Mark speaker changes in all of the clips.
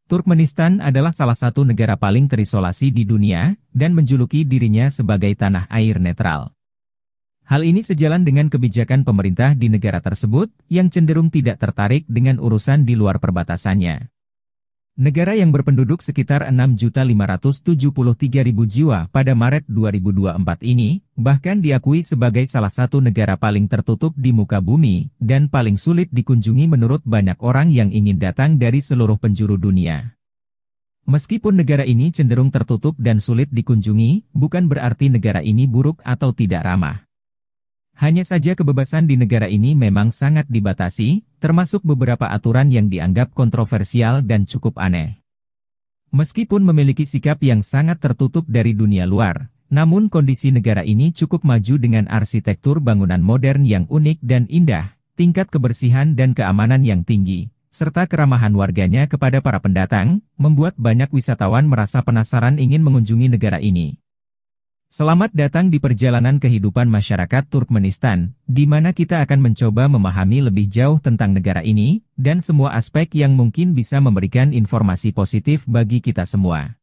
Speaker 1: Turkmenistan adalah salah satu negara paling terisolasi di dunia, dan menjuluki dirinya sebagai tanah air netral. Hal ini sejalan dengan kebijakan pemerintah di negara tersebut, yang cenderung tidak tertarik dengan urusan di luar perbatasannya. Negara yang berpenduduk sekitar 6.573.000 jiwa pada Maret 2024 ini, bahkan diakui sebagai salah satu negara paling tertutup di muka bumi, dan paling sulit dikunjungi menurut banyak orang yang ingin datang dari seluruh penjuru dunia. Meskipun negara ini cenderung tertutup dan sulit dikunjungi, bukan berarti negara ini buruk atau tidak ramah. Hanya saja kebebasan di negara ini memang sangat dibatasi, termasuk beberapa aturan yang dianggap kontroversial dan cukup aneh. Meskipun memiliki sikap yang sangat tertutup dari dunia luar, namun kondisi negara ini cukup maju dengan arsitektur bangunan modern yang unik dan indah, tingkat kebersihan dan keamanan yang tinggi, serta keramahan warganya kepada para pendatang, membuat banyak wisatawan merasa penasaran ingin mengunjungi negara ini. Selamat datang di perjalanan kehidupan masyarakat Turkmenistan, di mana kita akan mencoba memahami lebih jauh tentang negara ini, dan semua aspek yang mungkin bisa memberikan informasi positif bagi kita semua.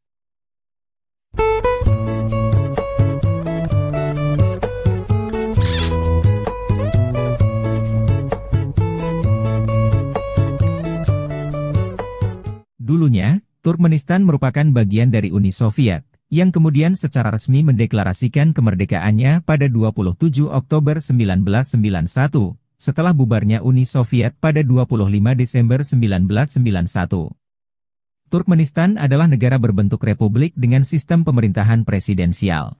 Speaker 1: Dulunya, Turkmenistan merupakan bagian dari Uni Soviet, yang kemudian secara resmi mendeklarasikan kemerdekaannya pada 27 Oktober 1991, setelah bubarnya Uni Soviet pada 25 Desember 1991. Turkmenistan adalah negara berbentuk republik dengan sistem pemerintahan presidensial.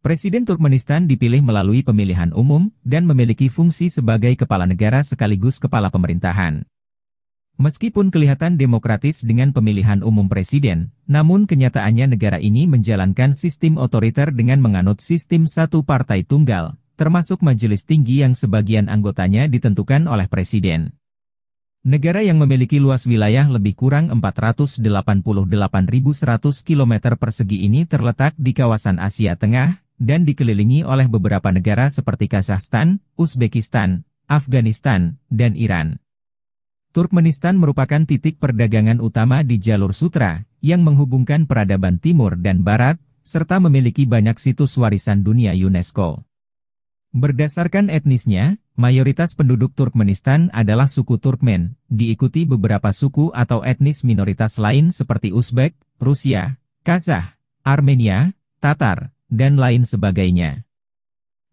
Speaker 1: Presiden Turkmenistan dipilih melalui pemilihan umum dan memiliki fungsi sebagai kepala negara sekaligus kepala pemerintahan. Meskipun kelihatan demokratis dengan pemilihan umum presiden, namun kenyataannya negara ini menjalankan sistem otoriter dengan menganut sistem satu partai tunggal, termasuk majelis tinggi yang sebagian anggotanya ditentukan oleh presiden. Negara yang memiliki luas wilayah lebih kurang 488.100 km persegi ini terletak di kawasan Asia Tengah, dan dikelilingi oleh beberapa negara seperti Kazakhstan, Uzbekistan, Afghanistan, dan Iran. Turkmenistan merupakan titik perdagangan utama di jalur sutra, yang menghubungkan peradaban timur dan barat, serta memiliki banyak situs warisan dunia UNESCO. Berdasarkan etnisnya, mayoritas penduduk Turkmenistan adalah suku Turkmen, diikuti beberapa suku atau etnis minoritas lain seperti Uzbek, Rusia, Kazakh, Armenia, Tatar, dan lain sebagainya.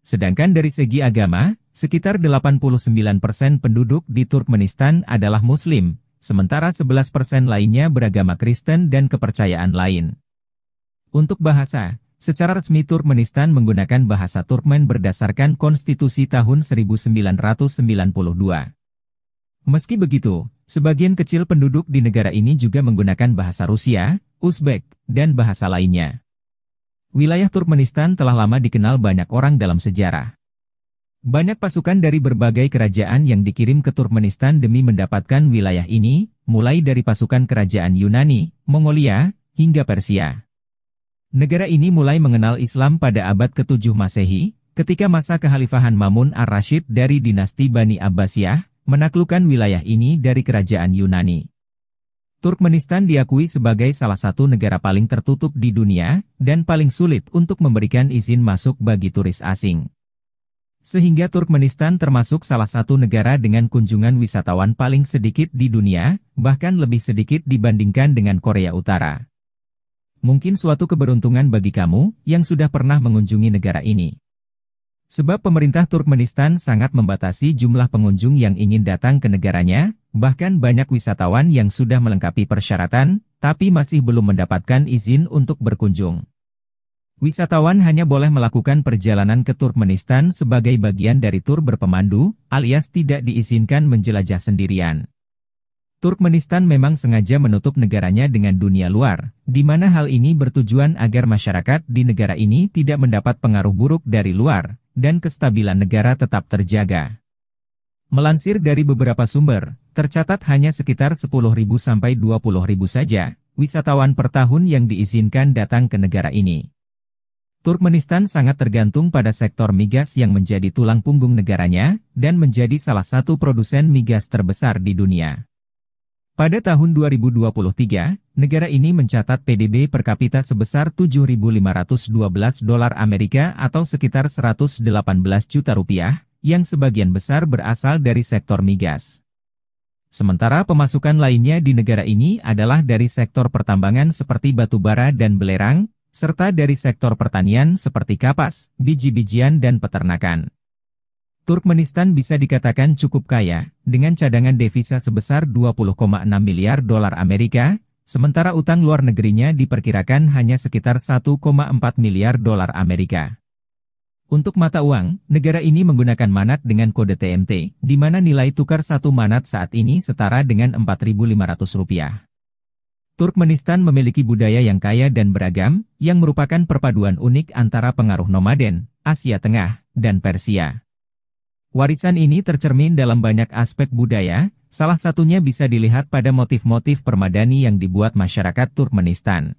Speaker 1: Sedangkan dari segi agama, sekitar 89% penduduk di Turkmenistan adalah Muslim, sementara 11% lainnya beragama Kristen dan kepercayaan lain. Untuk bahasa, secara resmi Turkmenistan menggunakan bahasa Turkmen berdasarkan konstitusi tahun 1992. Meski begitu, sebagian kecil penduduk di negara ini juga menggunakan bahasa Rusia, Uzbek, dan bahasa lainnya. Wilayah Turkmenistan telah lama dikenal banyak orang dalam sejarah. Banyak pasukan dari berbagai kerajaan yang dikirim ke Turkmenistan demi mendapatkan wilayah ini, mulai dari pasukan kerajaan Yunani, Mongolia, hingga Persia. Negara ini mulai mengenal Islam pada abad ke-7 Masehi, ketika masa kekhalifahan Mamun ar-Rasyid dari dinasti Bani Abbasiyah, menaklukkan wilayah ini dari kerajaan Yunani. Turkmenistan diakui sebagai salah satu negara paling tertutup di dunia, dan paling sulit untuk memberikan izin masuk bagi turis asing. Sehingga Turkmenistan termasuk salah satu negara dengan kunjungan wisatawan paling sedikit di dunia, bahkan lebih sedikit dibandingkan dengan Korea Utara. Mungkin suatu keberuntungan bagi kamu, yang sudah pernah mengunjungi negara ini. Sebab pemerintah Turkmenistan sangat membatasi jumlah pengunjung yang ingin datang ke negaranya, bahkan banyak wisatawan yang sudah melengkapi persyaratan, tapi masih belum mendapatkan izin untuk berkunjung. Wisatawan hanya boleh melakukan perjalanan ke Turkmenistan sebagai bagian dari tur berpemandu, alias tidak diizinkan menjelajah sendirian. Turkmenistan memang sengaja menutup negaranya dengan dunia luar, di mana hal ini bertujuan agar masyarakat di negara ini tidak mendapat pengaruh buruk dari luar, dan kestabilan negara tetap terjaga. Melansir dari beberapa sumber, tercatat hanya sekitar 10.000 sampai 20.000 saja wisatawan per tahun yang diizinkan datang ke negara ini. Turkmenistan sangat tergantung pada sektor migas yang menjadi tulang punggung negaranya, dan menjadi salah satu produsen migas terbesar di dunia. Pada tahun 2023, negara ini mencatat PDB per kapita sebesar 7.512 dolar Amerika atau sekitar 118 juta rupiah, yang sebagian besar berasal dari sektor migas. Sementara pemasukan lainnya di negara ini adalah dari sektor pertambangan seperti batu bara dan belerang, serta dari sektor pertanian seperti kapas, biji-bijian dan peternakan. Turkmenistan bisa dikatakan cukup kaya, dengan cadangan devisa sebesar 20,6 miliar dolar Amerika, sementara utang luar negerinya diperkirakan hanya sekitar 1,4 miliar dolar Amerika. Untuk mata uang, negara ini menggunakan manat dengan kode TMT, di mana nilai tukar satu manat saat ini setara dengan Rp4.500. Turkmenistan memiliki budaya yang kaya dan beragam, yang merupakan perpaduan unik antara pengaruh nomaden, Asia Tengah, dan Persia. Warisan ini tercermin dalam banyak aspek budaya, salah satunya bisa dilihat pada motif-motif permadani yang dibuat masyarakat Turkmenistan.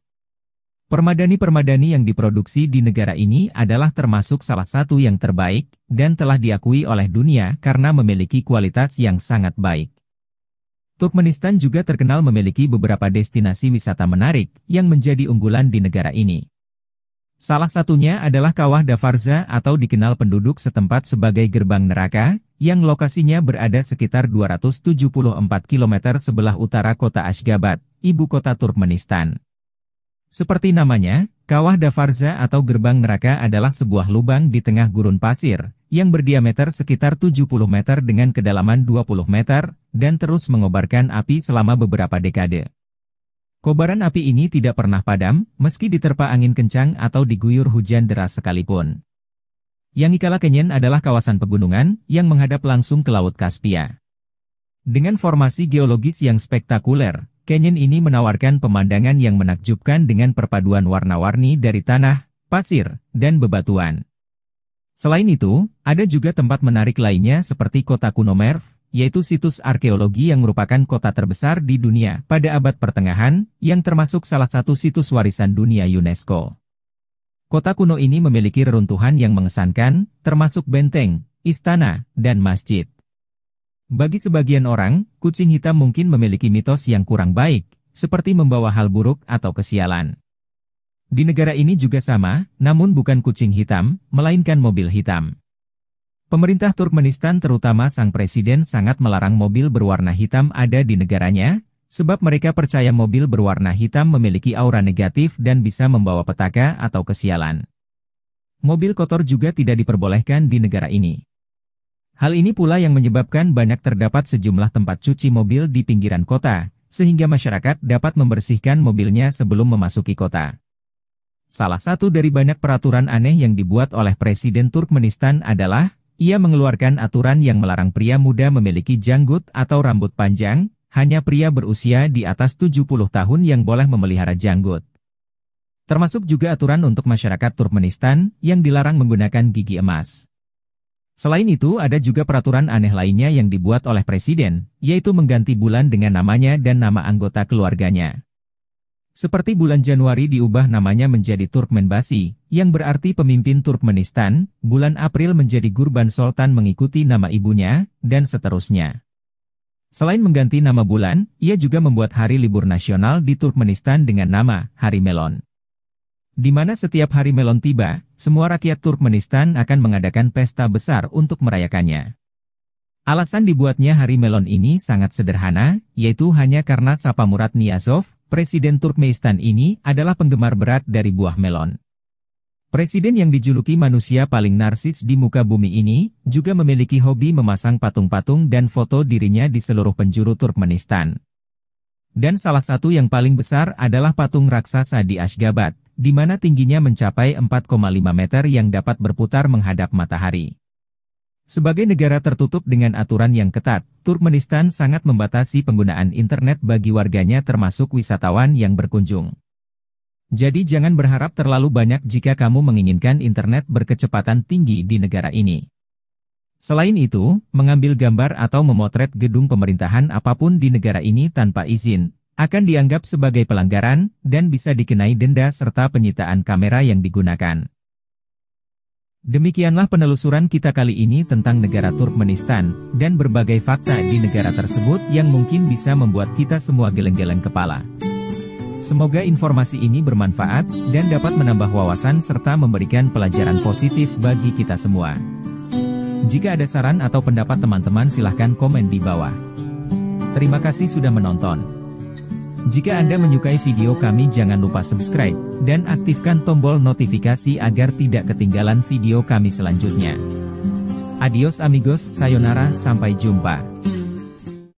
Speaker 1: Permadani-permadani yang diproduksi di negara ini adalah termasuk salah satu yang terbaik, dan telah diakui oleh dunia karena memiliki kualitas yang sangat baik. Turkmenistan juga terkenal memiliki beberapa destinasi wisata menarik, yang menjadi unggulan di negara ini. Salah satunya adalah Kawah Davarza atau dikenal penduduk setempat sebagai Gerbang Neraka, yang lokasinya berada sekitar 274 km sebelah utara kota Ashgabat, ibu kota Turkmenistan. Seperti namanya, Kawah Davarza atau Gerbang Neraka adalah sebuah lubang di tengah gurun pasir, yang berdiameter sekitar 70 meter dengan kedalaman 20 meter, dan terus mengobarkan api selama beberapa dekade. Kobaran api ini tidak pernah padam, meski diterpa angin kencang atau diguyur hujan deras sekalipun. Yangiqala Canyon adalah kawasan pegunungan yang menghadap langsung ke Laut Kaspia. Dengan formasi geologis yang spektakuler, canyon ini menawarkan pemandangan yang menakjubkan dengan perpaduan warna-warni dari tanah, pasir, dan bebatuan. Selain itu, ada juga tempat menarik lainnya seperti kota kuno Merv, yaitu situs arkeologi yang merupakan kota terbesar di dunia pada abad pertengahan, yang termasuk salah satu situs warisan dunia UNESCO. Kota kuno ini memiliki reruntuhan yang mengesankan, termasuk benteng, istana, dan masjid. Bagi sebagian orang, kucing hitam mungkin memiliki mitos yang kurang baik, seperti membawa hal buruk atau kesialan. Di negara ini juga sama, namun bukan kucing hitam, melainkan mobil hitam. Pemerintah Turkmenistan terutama sang presiden sangat melarang mobil berwarna hitam ada di negaranya, sebab mereka percaya mobil berwarna hitam memiliki aura negatif dan bisa membawa petaka atau kesialan. Mobil kotor juga tidak diperbolehkan di negara ini. Hal ini pula yang menyebabkan banyak terdapat sejumlah tempat cuci mobil di pinggiran kota, sehingga masyarakat dapat membersihkan mobilnya sebelum memasuki kota. Salah satu dari banyak peraturan aneh yang dibuat oleh Presiden Turkmenistan adalah, ia mengeluarkan aturan yang melarang pria muda memiliki janggut atau rambut panjang, hanya pria berusia di atas 70 tahun yang boleh memelihara janggut. Termasuk juga aturan untuk masyarakat Turkmenistan yang dilarang menggunakan gigi emas. Selain itu ada juga peraturan aneh lainnya yang dibuat oleh presiden, yaitu mengganti bulan dengan namanya dan nama anggota keluarganya. Seperti bulan Januari diubah namanya menjadi Turkmenbasi, yang berarti pemimpin Turkmenistan, bulan April menjadi Gurban Sultan mengikuti nama ibunya, dan seterusnya. Selain mengganti nama bulan, ia juga membuat hari libur nasional di Turkmenistan dengan nama Hari Melon. Di mana setiap hari melon tiba, semua rakyat Turkmenistan akan mengadakan pesta besar untuk merayakannya. Alasan dibuatnya Hari Melon ini sangat sederhana, yaitu hanya karena Saparmurat Niyazov, Presiden Turkmenistan ini adalah penggemar berat dari buah melon. Presiden yang dijuluki manusia paling narsis di muka bumi ini, juga memiliki hobi memasang patung-patung dan foto dirinya di seluruh penjuru Turkmenistan. Dan salah satu yang paling besar adalah patung raksasa di Ashgabat, di mana tingginya mencapai 4,5 meter yang dapat berputar menghadap matahari. Sebagai negara tertutup dengan aturan yang ketat, Turkmenistan sangat membatasi penggunaan internet bagi warganya termasuk wisatawan yang berkunjung. Jadi jangan berharap terlalu banyak jika kamu menginginkan internet berkecepatan tinggi di negara ini. Selain itu, mengambil gambar atau memotret gedung pemerintahan apapun di negara ini tanpa izin, akan dianggap sebagai pelanggaran, dan bisa dikenai denda serta penyitaan kamera yang digunakan. Demikianlah penelusuran kita kali ini tentang negara Turkmenistan, dan berbagai fakta di negara tersebut yang mungkin bisa membuat kita semua geleng-geleng kepala. Semoga informasi ini bermanfaat, dan dapat menambah wawasan serta memberikan pelajaran positif bagi kita semua. Jika ada saran atau pendapat teman-teman silahkan komen di bawah. Terima kasih sudah menonton. Jika Anda menyukai video kami jangan lupa subscribe, dan aktifkan tombol notifikasi agar tidak ketinggalan video kami selanjutnya. Adios amigos, sayonara, sampai jumpa.